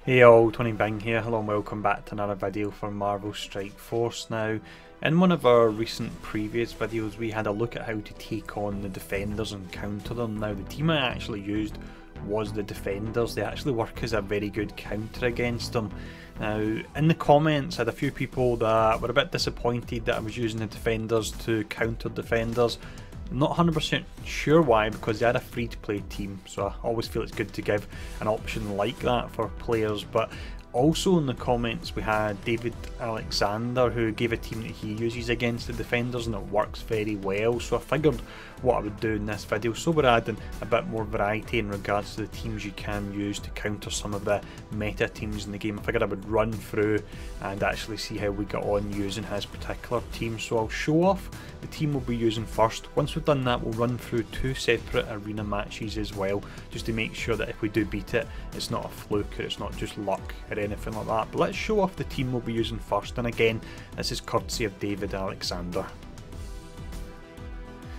Hey all, Tony Bing here. Hello and welcome back to another video for Marvel Strike Force. Now, in one of our recent previous videos we had a look at how to take on the defenders and counter them. Now the team I actually used was the defenders. They actually work as a very good counter against them. Now in the comments I had a few people that were a bit disappointed that I was using the defenders to counter defenders. Not 100% sure why, because they had a free to play team, so I always feel it's good to give an option like that for players. But also in the comments we had David Alexander, who gave a team that he uses against the defenders and it works very well, so I figured what I would do in this video. So we're adding a bit more variety in regards to the teams you can use to counter some of the meta teams in the game. I figured I would run through and actually see how we got on using his particular team. So I'll show off the team we'll be using first. Once we've done that, we'll run through two separate arena matches as well, just to make sure that if we do beat it, it's not a fluke or it's not just luck or anything like that. But let's show off the team we'll be using first, and again, this is courtesy of David Alexander.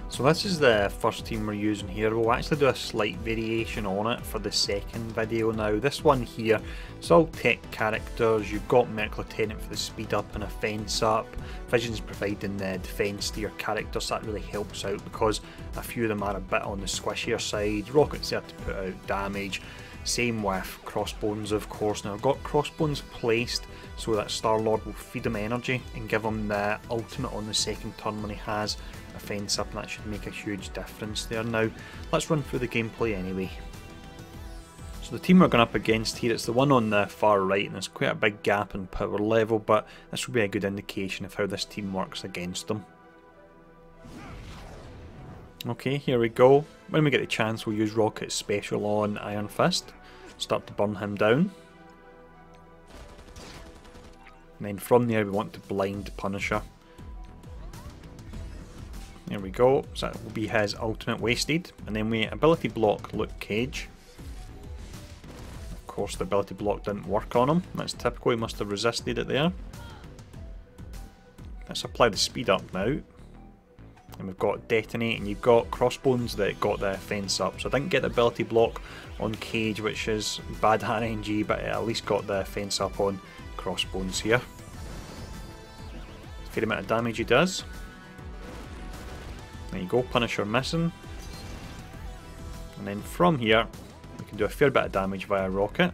So this is the first team we're using here. We'll actually do a slight variation on it for the second video. Now this one here, it's all tech characters. You've got Merc Lieutenant for the speed up and offense up. Vision's providing the defense to your characters, so that really helps out because a few of them are a bit on the squishier side. Rocket's there to put out damage. Same with Crossbones, of course. Now I've got Crossbones placed so that Star-Lord will feed him energy and give him the ultimate on the second turn when he has offense up, and that should make a huge difference there. Now let's run through the gameplay anyway. So the team we're going up against here, it's the one on the far right, and there's quite a big gap in power level, but this will be a good indication of how this team works against them. Okay, here we go. When we get the chance, we'll use Rocket's special on Iron Fist, start to burn him down. And then from there we want to blind Punisher. There we go, so that will be his ultimate wasted. And then we ability block Luke Cage. Of course the ability block didn't work on him, that's typical, he must have resisted it there. Let's apply the speed up now. And we've got Detonate, and you've got Crossbones that got the offense up. So I didn't get the ability block on Cage, which is bad RNG, but it at least got the offense up on Crossbones here. Fair amount of damage he does. There you go, Punisher missing. And then from here, we can do a fair bit of damage via Rocket.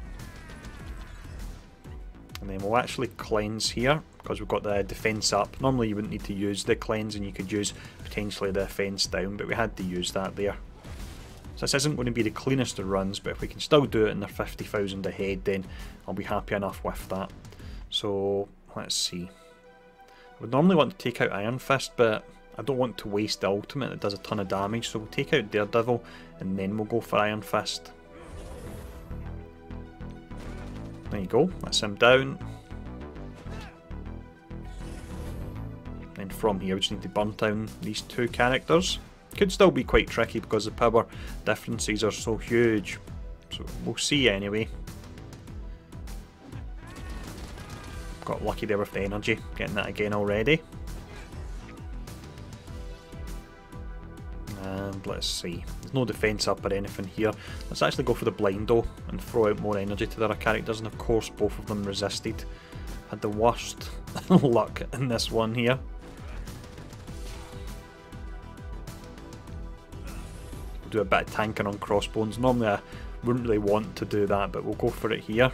And then we'll actually cleanse here, because we've got the defense up. Normally you wouldn't need to use the cleanse and you could use potentially the offense down, but we had to use that there. So this isn't going to be the cleanest of runs, but if we can still do it and they're 50,000 ahead, then I'll be happy enough with that. So let's see. I would normally want to take out Iron Fist, but I don't want to waste the ultimate that does a ton of damage, so we'll take out Daredevil and then we'll go for Iron Fist. There you go, that's him down. Then from here we just need to burn down these two characters. Could still be quite tricky because the power differences are so huge, so we'll see anyway. Got lucky there with the energy, getting that again already. And let's see, there's no defense up or anything here. Let's actually go for the blindo and throw out more energy to the other characters, and of course both of them resisted. Had the worst luck in this one here. We'll do a bit of tanking on Crossbones. Normally I wouldn't really want to do that, but we'll go for it here.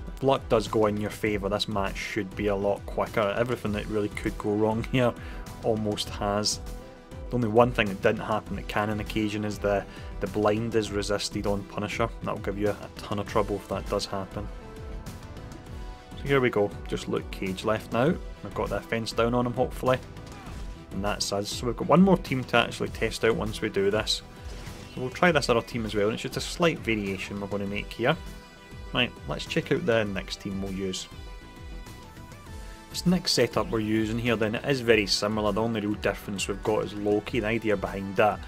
If luck does go in your favour, this match should be a lot quicker. Everything that really could go wrong here almost has. The only one thing that didn't happen that can on occasion is the blind is resisted on Punisher. That'll give you a ton of trouble if that does happen. So here we go, just Luke Cage left now. We've got the offense down on him hopefully. And that's us. So we've got one more team to actually test out once we do this. So we'll try this other team as well, and it's just a slight variation we're going to make here. Right, let's check out the next team we'll use. This next setup we're using here then, it is very similar. The only real difference we've got is Loki. The idea behind that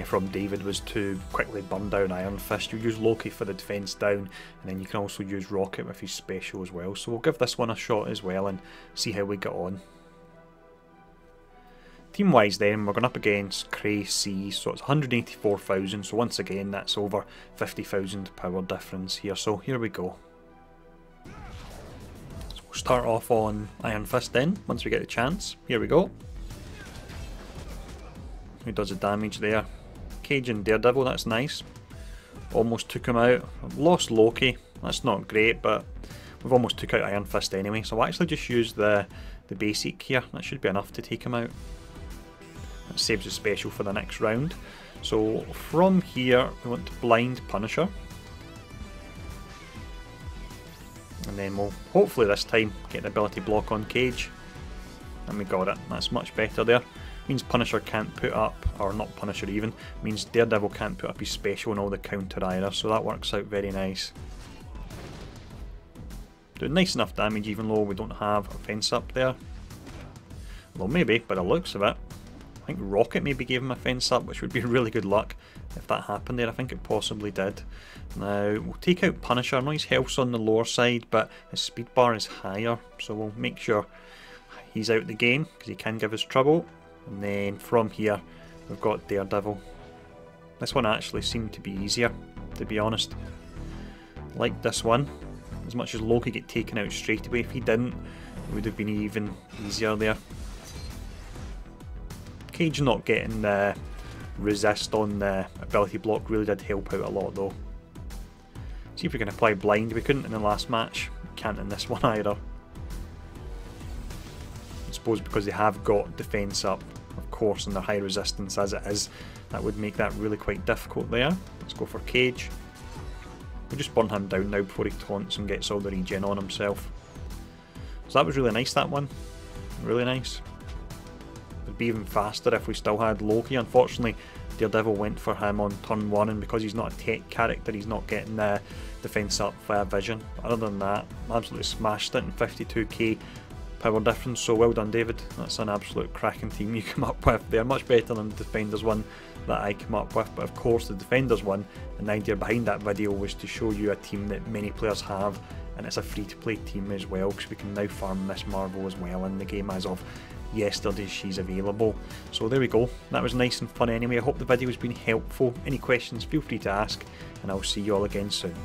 from David was to quickly burn down Iron Fist. You use Loki for the defense down, and then you can also use Rocket with his special as well. So we'll give this one a shot as well and see how we get on. Team wise then, we're going up against Cray C, so it's 184,000, so once again that's over 50,000 power difference here, so here we go. So we'll start off on Iron Fist then, once we get the chance. Here we go. Who does the damage there? Cage and Daredevil, that's nice. Almost took him out. I've lost Loki, that's not great, but we've almost took out Iron Fist anyway, so I'll actually just use the basic here. That should be enough to take him out. That saves the special for the next round. So from here we want to blind Punisher. And then we'll hopefully this time get the ability block on Cage. And we got it, that's much better there. Means Punisher can't put up, or not Punisher even, means Daredevil can't put up his special and all the counter either, so that works out very nice. Doing nice enough damage even though we don't have a fence up there. Well, maybe, by the looks of it. I think Rocket maybe gave him a fence up, which would be really good luck if that happened there. I think it possibly did. Now, we'll take out Punisher. I know his health's on the lower side, but his speed bar is higher, so we'll make sure he's out the game, because he can give us trouble. And then from here, we've got Daredevil. This one actually seemed to be easier, to be honest. Like this one. As much as Loki get taken out straight away, if he didn't, it would have been even easier there. Cage not getting the resist on the ability block really did help out a lot though. See if we can apply blind. We couldn't in the last match, can't in this one either. I suppose because they have got defense up, of course, and they're high resistance as it is, that would make that really quite difficult there. Let's go for Cage. We'll just burn him down now before he taunts and gets all the regen on himself. So that was really nice, that one. Really nice. It would be even faster if we still had Loki. Unfortunately, Daredevil went for him on turn 1, and because he's not a tech character, he's not getting the defense up via vision. But other than that, absolutely smashed it in 52k power difference, so well done, David. That's an absolute cracking team you come up with. They're much better than the Defenders one that I came up with, but of course the Defenders one, and the idea behind that video was to show you a team that many players have, and it's a free to play team as well, because we can now farm Miss Marvel as well in the game as of yesterday. She's available. So there we go, that was nice and fun anyway. I hope the video has been helpful. Any questions, feel free to ask, and I'll see you all again soon.